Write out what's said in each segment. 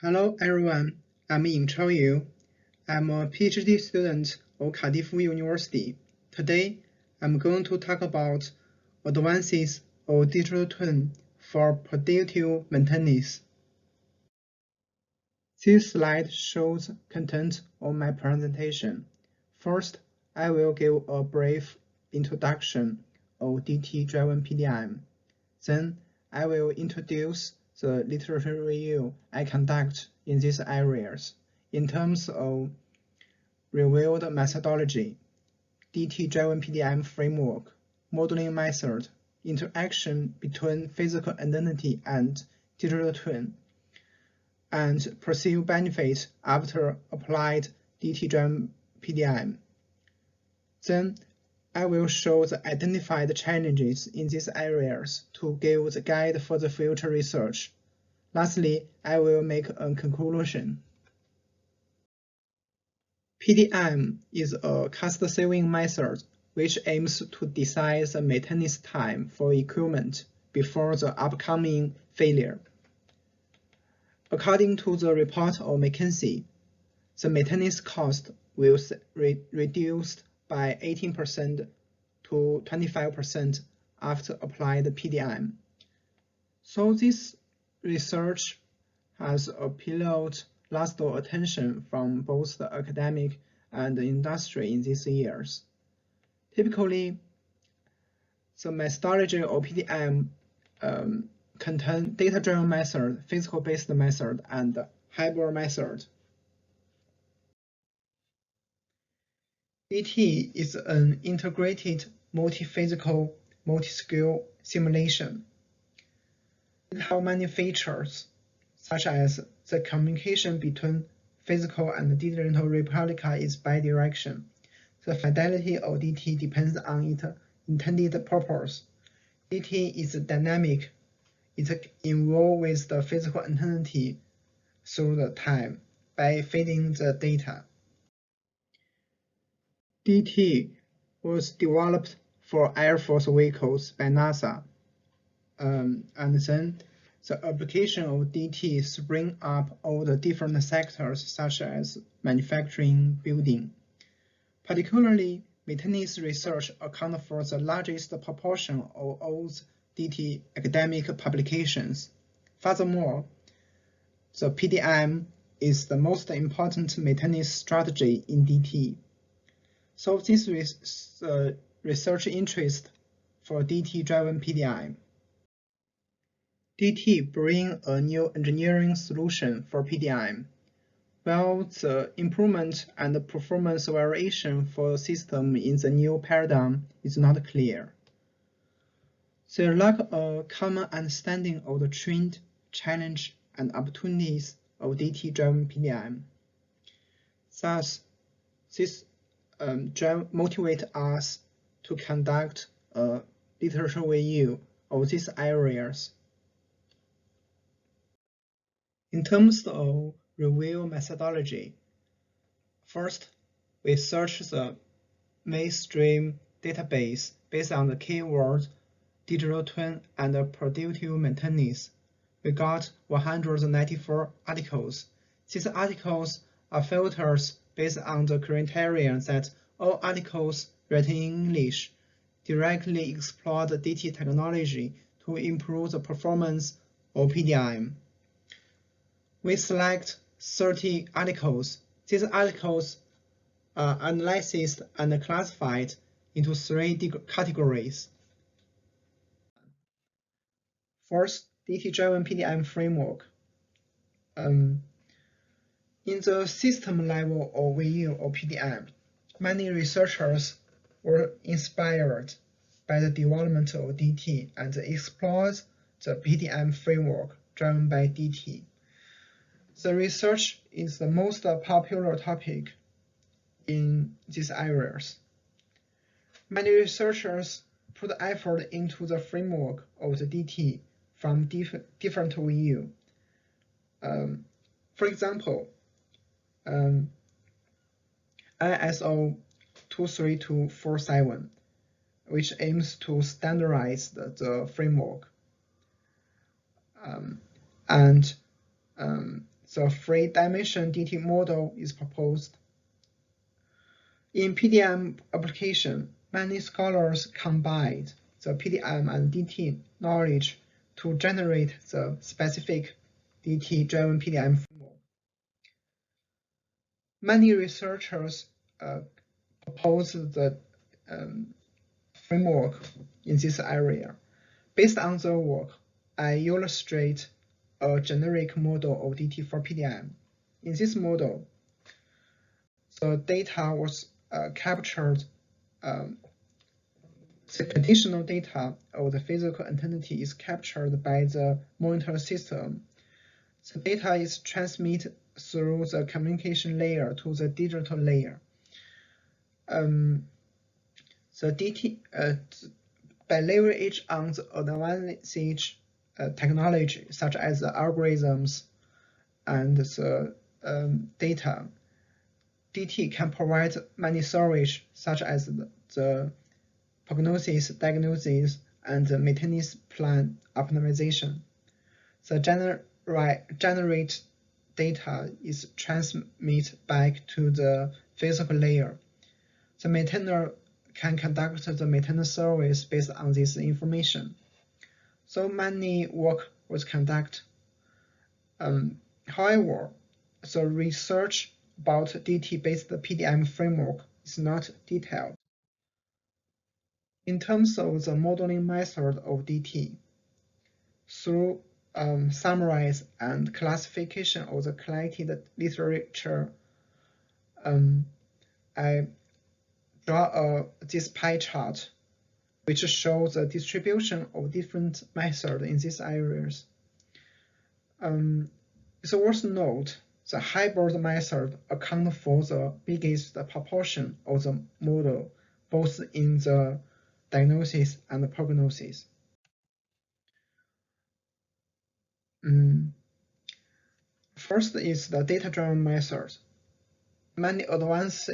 Hello everyone, I'm Yingchao You. I'm a PhD student of Cardiff University. Today, I'm going to talk about advances of digital twin for predictive maintenance. This slide shows content of my presentation. First, I will give a brief introduction of DT-driven PDM. Then, I will introduce the literature review I conduct in these areas in terms of revealed methodology, DT-driven PDM framework, modeling method, interaction between physical identity and digital twin, and perceived benefits after applied DT-driven PDM. Then, I will show the identified challenges in these areas to give the guide for the future research. Lastly, I will make a conclusion. PDM is a cost-saving method which aims to decide the maintenance time for equipment before the upcoming failure. According to the report of McKinsey, the maintenance cost will reduced by 18% to 25% after applied PDM. So this research has appealed lots of attention from both the academic and the industry in these years. Typically, the methodology of PDM contain data-driven method, physical-based method, and hybrid method. DT is an integrated multi-physical, multi-skill simulation. It has many features, such as the communication between physical and digital replica is bidirectional. The fidelity of DT depends on its intended purpose. DT is dynamic. It involves with the physical identity through the time by feeding the data. DT was developed for Air Force vehicles by NASA, and then the application of DT spring up all the different sectors such as manufacturing, building. Particularly, maintenance research accounts for the largest proportion of all DT academic publications. Furthermore, the PDM is the most important maintenance strategy in DT. So this is research interest for DT-driven PDM. DT brings a new engineering solution for PDM, while the improvement and performance variation for system in the new paradigm is not clear. There lack a common understanding of the trend, challenge, and opportunities of DT-driven PDM. Thus, this motivate us to conduct a literature review of these areas. In terms of review methodology, first, we search the mainstream database based on the keyword digital twin and predictive maintenance. We got 194 articles. These articles are filters based on the criterion that all articles written in English directly explore the DT technology to improve the performance of PDM. We select 30 articles. These articles are analyzed and classified into 3 categories. First, DT-driven PDM framework. In the system level overview of PDM, many researchers were inspired by the development of DT and explored the PDM framework driven by DT. The research is the most popular topic in these areas. Many researchers put effort into the framework of the DT from different views. For example, ISO 23247, which aims to standardize the framework, and the three-dimensional DT model is proposed. In PDM application, many scholars combined the PDM and DT knowledge to generate the specific DT-driven PDM framework. Many researchers propose the framework in this area. Based on their work, I illustrate a generic model of DT for PDM. In this model, the data was captured. The conditional data of the physical entity is captured by the monitor system. The data is transmitted through the communication layer to the digital layer. The DT by leverage on the advanced technology such as the algorithms and the data, DT can provide many services such as the prognosis, diagnosis, and maintenance plan optimization. The generate data is transmitted back to the physical layer. The maintainer can conduct the maintenance service based on this information. So many work was conducted. However, the research about DT-based PDM framework is not detailed. In terms of the modeling method of DT, through summarize and classification of the collected literature, I draw this pie chart, which shows the distribution of different methods in these areas. It's worth note the hybrid method accounts for the biggest proportion of the model, both in the diagnosis and prognosis. First is the data-driven method. Many advanced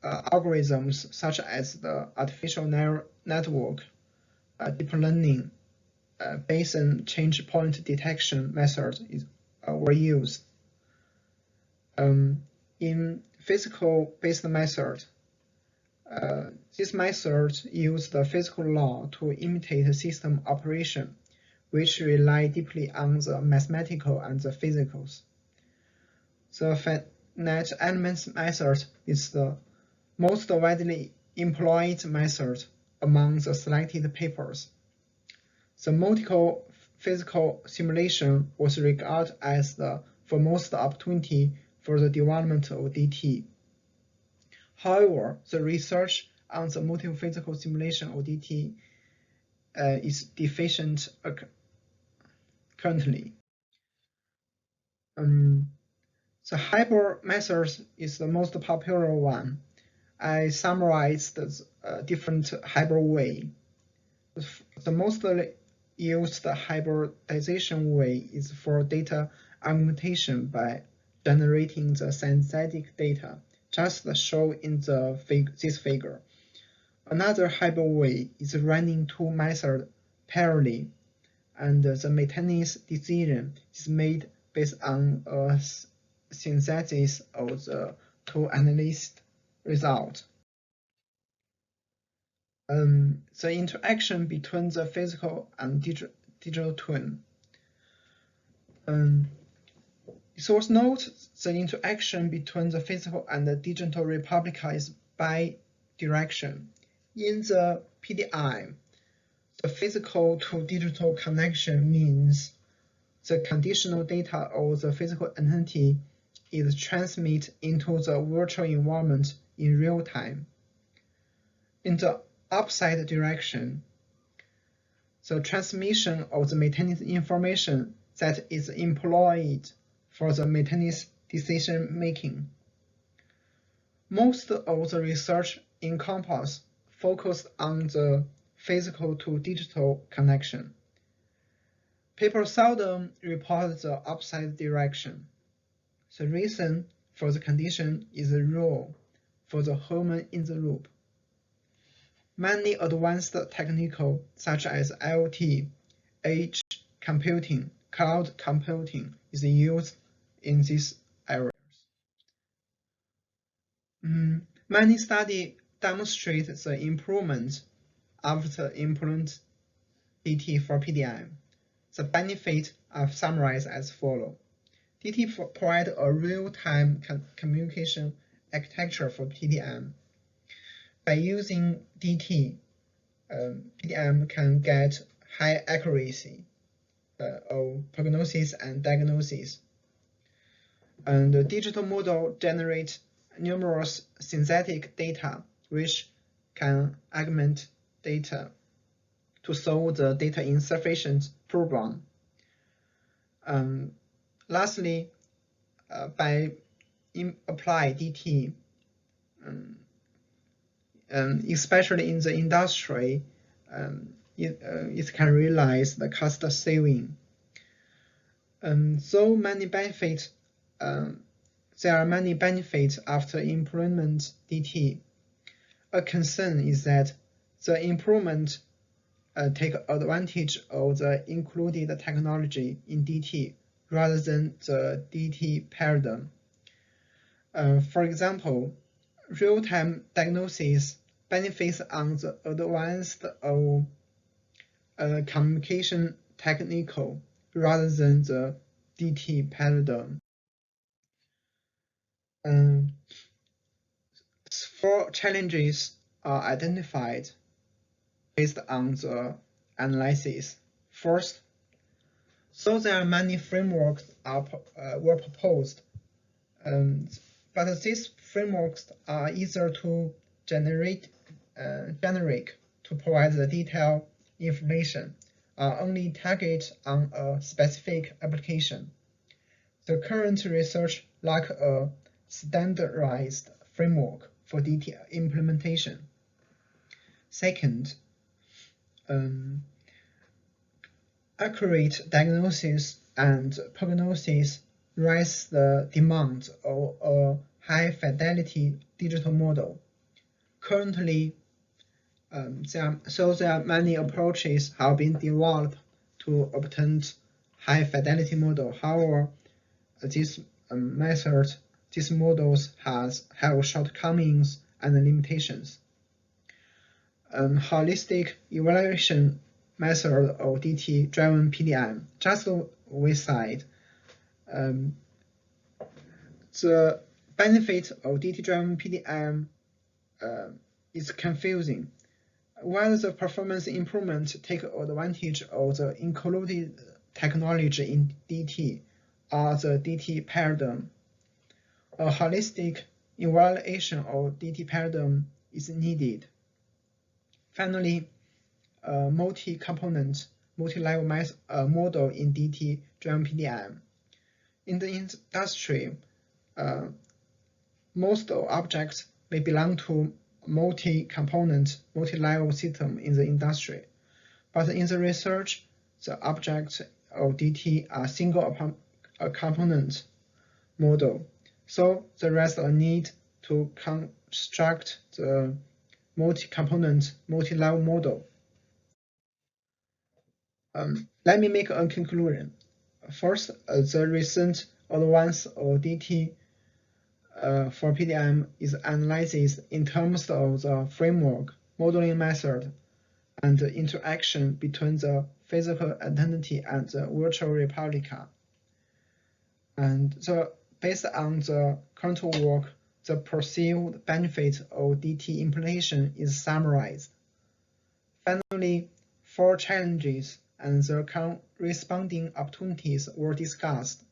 algorithms, such as the artificial neural network, deep learning, Bayesian change point detection methods were used. In physical-based method, this method used the physical law to imitate system operation, which rely deeply on the mathematical and the physicals. The finite elements method is the most widely employed method among the selected papers. The multiple physical simulation was regarded as the foremost opportunity for the development of DT. However, the research on the multiple physical simulation of DT is deficient currently. The hybrid method is the most popular one. I summarized the different hybrid way. The most used hybridization way is for data augmentation by generating the synthetic data, just shown in this figure. Another hybrid way is running two methods parallelly, and the maintenance decision is made based on a synthesis of the two analyzed results. The interaction between the physical and digital twin. It was noted the interaction between the physical and the digital replica is bi-direction. In the PDM, the physical to digital connection means the conditional data of the physical entity is transmitted into the virtual environment in real time. In the opposite direction, the transmission of the maintenance information that is employed for the maintenance decision making. Most of the research in Compass focused on the physical to digital connection. People seldom report the opposite direction. The reason for the condition is the rule for the human in the loop. Many advanced techniques such as IoT, edge computing, cloud computing is used in these areas. Many studies demonstrate the improvement after implement DT for PDM. The benefits are summarized as follows. DT provides a real-time communication architecture for PDM. By using DT, PDM can get high accuracy of prognosis and diagnosis. And the digital model generates numerous synthetic data which can augment data to solve the data insufficient problem. Lastly, by apply DT, especially in the industry, it can realize the cost saving. So many benefits. There are many benefits after implement DT. A concern is that the improvement take advantage of the included technology in DT rather than the DT paradigm. For example, real-time diagnosis benefits on the advanced of communication technical rather than the DT paradigm. 4 challenges are identified based on the analysis. First, so there are many frameworks were proposed, but these frameworks are easier to generic to provide the detailed information, only target on a specific application. The current research lacks a standardized framework for DT implementation. Second, accurate diagnosis and prognosis raise the demand of a high-fidelity digital model. Currently, there are many approaches have been developed to obtain high-fidelity model. However, these models have shortcomings and limitations. Holistic evaluation method of DT-driven PDM. Just we said, the benefit of DT-driven PDM is confusing. While the performance improvement take advantage of the included technology in DT or the DT paradigm, a holistic evaluation of DT paradigm is needed. Finally, a multi-component, multi-level model in DT-driven PDM. In the industry, most objects may belong to multi-component, multi-level system in the industry, but in the research, the objects of DT are single component model. So there is a need to construct the multi-component, multi-level model. Let me make a conclusion. First, the recent advance of DT for PDM is analyzed in terms of the framework, modeling method, and the interaction between the physical identity and the virtual replica. And based on the current work, the perceived benefit of DT implementation is summarized. Finally, 4 challenges and their corresponding opportunities were discussed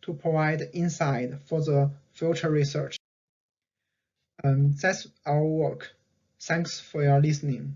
to provide insight for the future research. That's our work. Thanks for your listening.